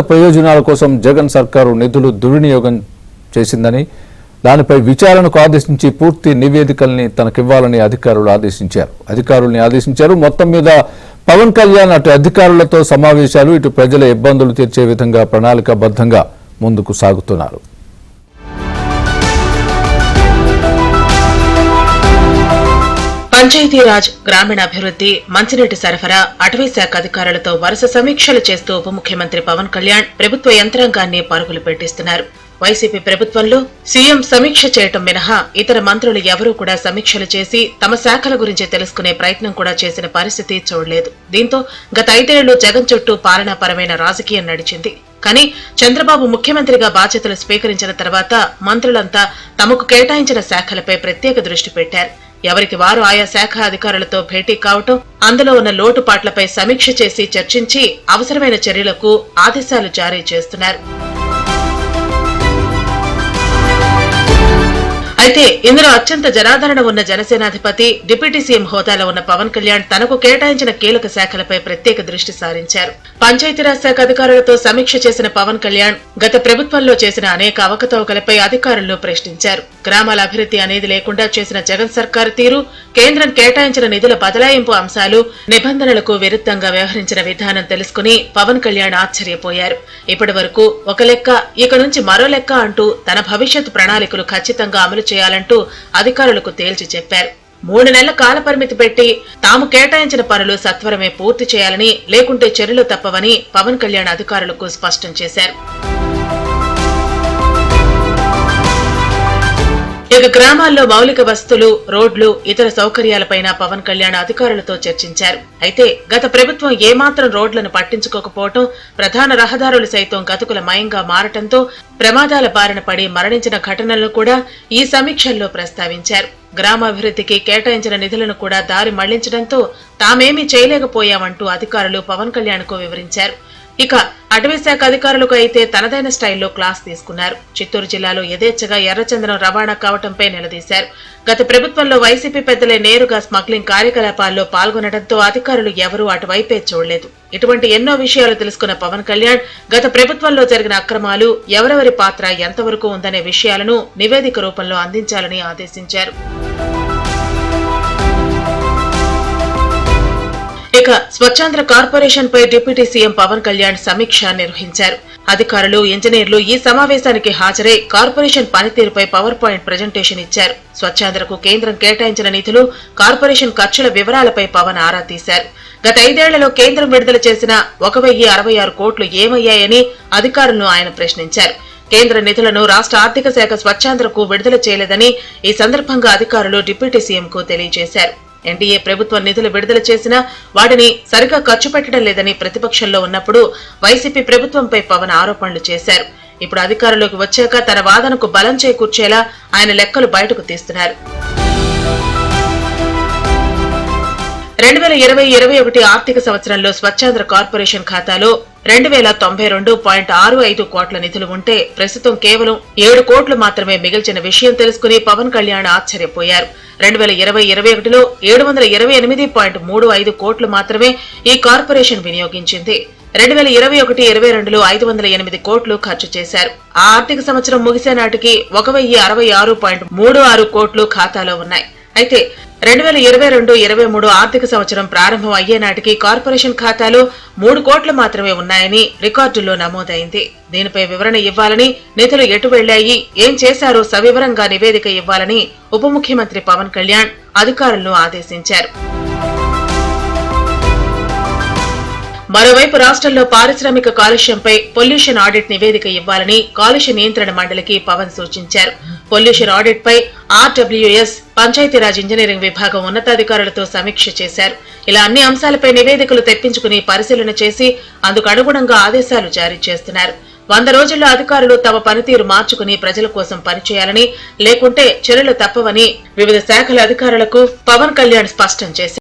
ప్రయోజనాల కోసం జగన్ సర్కారు నిధులు దుర్వినియోగం చేసిందని, దానిపై విచారణకు ఆదేశించి పూర్తి నివేదికల్ని తనకివ్వాలని అధికారుల్ని ఆదేశించారు. మొత్తం మీద పవన్ కళ్యాణ్ అటు అధికారులతో సమావేశాలు, ఇటు ప్రజల ఇబ్బందులు తీర్చే విధంగా ప్రణాళికాబద్ధంగా ముందుకు సాగుతున్నారు. పంచాయతీరాజ్, గ్రామీణాభివృద్ధి, మంచినీటి సరఫరా, అటవీ శాఖ అధికారులతో వరుస సమీక్షలు చేస్తూ ఉప ముఖ్యమంత్రి పవన్ కళ్యాణ్ ప్రభుత్వ యంత్రాంగాన్ని పరుగులు పెట్టిస్తున్నారు. వైసీపీ ప్రభుత్వంలో సీఎం సమీక్ష చేయటం మినహా ఇతర మంత్రులు ఎవరూ కూడా సమీక్షలు చేసి తమ శాఖల గురించి తెలుసుకునే ప్రయత్నం కూడా చేసిన పరిస్థితి చూడలేదు. దీంతో గత 5 ఏళ్లు జగన్ చుట్టూ పాలనాపరమైన రాజకీయం నడిచింది. కానీ చంద్రబాబు ముఖ్యమంత్రిగా బాధ్యతలు స్వీకరించిన తర్వాత మంత్రులంతా తమకు కేటాయించిన శాఖలపై ప్రత్యేక దృష్టి పెట్టారు. ఎవరికి వారు ఆయా శాఖ అధికారులతో భేటీ కావటం, అందులో ఉన్న లోటుపాట్లపై సమీక్ష చేసి చర్చించి అవసరమైన చర్యలకు ఆదేశాలు జారీ చేస్తున్నారు. అయితే ఇందులో అత్యంత జనాదరణ ఉన్న జనసేనాధిపతి, డిప్యూటీ సీఎం హోదాలో ఉన్న పవన్ కళ్యాణ్ తనకు కేటాయించిన కీలక శాఖలపై ప్రత్యేక దృష్టి సారించారు. పంచాయతీరాజ్ శాఖ అధికారులతో సమీక్ష చేసిన పవన్ కళ్యాణ్ గత ప్రభుత్వంలో చేసిన అనేక అవకతవకలపై అధికారులను ప్రశ్నించారు. గ్రామాల అభివృద్ధి అనేది లేకుండా చేసిన జగన్ సర్కారు తీరు, కేంద్రం కేటాయించిన నిధుల బదలాయింపు అంశాలు, నిబంధనలకు విరుద్ధంగా వ్యవహరించిన విధానం తెలుసుకుని పవన్ కళ్యాణ్ ఆశ్చర్యపోయారు. ఇప్పటి వరకు ఒక లెక్క, ఇక నుంచి మరో లెక్క అంటూ తన భవిష్యత్ ప్రణాళికలు ఖచ్చితంగా అమలు చేయాలంటూ అధికారులకు తేల్చి చెప్పారు. 3 నెలల కాల పరిమితి పెట్టి తాము కేటాయించిన పనులు సత్వరమే పూర్తి చేయాలని, లేకుంటే చర్యలు తప్పవని పవన్ కళ్యాణ్ అధికారులకు స్పష్టం చేశారు. ఇక గ్రామాల్లో మౌలిక వసతులు, రోడ్లు, ఇతర సౌకర్యాలపైన పవన్ కళ్యాణ్ అధికారులతో చర్చించారు. అయితే గత ప్రభుత్వం ఏమాత్రం రోడ్లను పట్టించుకోకపోవటం, ప్రధాన రహదారులు సైతం గతుకులమయంగా మారటంతో ప్రమాదాల బారిన పడి మరణించిన ఘటనలను కూడా ఈ సమీక్షల్లో ప్రస్తావించారు. గ్రామాభివృద్ధికి కేటాయించిన నిధులను కూడా దారి మళ్లించడంతో తామేమీ చేయలేకపోయామంటూ అధికారులు పవన్ కళ్యాణ్ కు వివరించారు. ఇక అటవీ శాఖ అధికారులకు అయితే తనదైన స్టైల్లో క్లాస్ తీసుకున్నారు. చిత్తూరు జిల్లాలో యథేచ్ఛగా ఎర్రచందనం రవాణా కావటంపై నిలదీశారు. గత ప్రభుత్వంలో వైసీపీ పెద్దలే నేరుగా స్మగ్లింగ్ కార్యకలాపాల్లో పాల్గొనడంతో అధికారులు ఎవరూ అటువైపే చూడలేదు. ఇటువంటి ఎన్నో విషయాలు తెలుసుకున్న పవన్ కళ్యాణ్ గత ప్రభుత్వంలో జరిగిన అక్రమాలు, ఎవరెవరి పాత్ర ఎంతవరకు ఉందనే విషయాలను నివేదిక రూపంలో అందించాలని ఆదేశించారు. ఇక స్వచ్ఛాంధ్ర కార్పొరేషన్ పై డిప్యూటీ సీఎం పవన్ కళ్యాణ్ సమీక్ష నిర్వహించారు. అధికారులు, ఇంజనీర్లు ఈ సమావేశానికి హాజరై కార్పొరేషన్ పనితీరుపై పవర్ పాయింట్ ప్రజెంటేషన్ ఇచ్చారు. స్వచ్ఛాంధ్రకు కేంద్రం కేటాయించిన నిధులు, కార్పొరేషన్ ఖర్చుల వివరాలపై పవన్ ఆరా తీశారు. గత 5 ఏళ్లలో కేంద్రం విడుదల చేసిన 1066 కోట్లు ఏమయ్యాయని అధికారులను ఆయన ప్రశ్నించారు. కేంద్ర నిధులను రాష్ట్ర ఆర్థిక శాఖ స్వచ్ఛాంధ్రకు విడుదల చేయలేదని ఈ సందర్భంగా అధికారులు డిప్యూటీ సీఎంకు తెలియజేశారు. ఎన్డీఏ ప్రభుత్వం నిధులు విడుదల చేసినా వాటిని సరిగా ఖర్చు పెట్టడం లేదని ప్రతిపక్షంలో ఉన్నప్పుడు వైసీపీ ప్రభుత్వంపై పవన్ ఆరోపణలు చేశారు. ఇప్పుడు అధికారంలోకి వచ్చాక తన వాదనకు బలం చేకూర్చేలా ఆయన లెక్కలు బయటకు తీస్తున్నారు. 2020-21 ఆర్థిక సంవత్సరంలో స్వచ్ఛాంధ్ర కార్పొరేషన్ ఖాతాలో 2092.65 కోట్ల నిధులు ఉంటే ప్రస్తుతం కేవలం 7 కోట్లు మాత్రమే మిగిల్చిన విషయం తెలుసుకుని పవన్ కళ్యాణ్ ఆశ్చర్యపోయారు. 2020-21లో 728.35 కోట్లు మాత్రమే ఈ కార్పొరేషన్ వినియోగించింది. 2021-22లో 508 కోట్లు ఖర్చు చేశారు. ఆ ఆర్థిక సంవత్సరం ముగిసే నాటికి 1066.36 కోట్లు ఖాతాలో ఉన్నాయి. అయితే 2022-23 ఆర్థిక సంవత్సరం ప్రారంభం అయ్యే నాటికి కార్పొరేషన్ ఖాతాలో 3 కోట్లు మాత్రమే ఉన్నాయని రికార్డుల్లో నమోదైంది. దీనిపై వివరణ ఇవ్వాలని, నిధులు ఎటు వెళ్లాయి, ఏం చేశారో సవివరంగా నివేదిక ఇవ్వాలని ఉప ముఖ్యమంత్రి పవన్ కళ్యాణ్ అధికారులను ఆదేశించారు. మరోవైపు రాష్ట్రంలో పారిశ్రామిక కాలుష్యంపై పొల్యూషన్ ఆడిట్ నివేదిక ఇవ్వాలని కాలుష్య నియంత్రణ మండలికి పవన్ సూచించారు. పొల్యూషన్ ఆడిట్ పై ఆర్డబ్ల్యూఎస్, పంచాయతీరాజ్ ఇంజనీరింగ్ విభాగం ఉన్నతాధికారులతో సమీక్ష చేశారు. ఇలా అన్ని అంశాలపై నివేదికలు తెప్పించుకుని పరిశీలన చేసి అందుకు అనుగుణంగా ఆదేశాలు జారీ చేస్తున్నారు. 100 రోజుల్లో అధికారులు తమ పనితీరు మార్చుకుని ప్రజల కోసం పనిచేయాలని, లేకుంటే చర్యలు తప్పవని వివిధ శాఖల అధికారులకు పవన్ కళ్యాణ్ స్పష్టం చేశారు.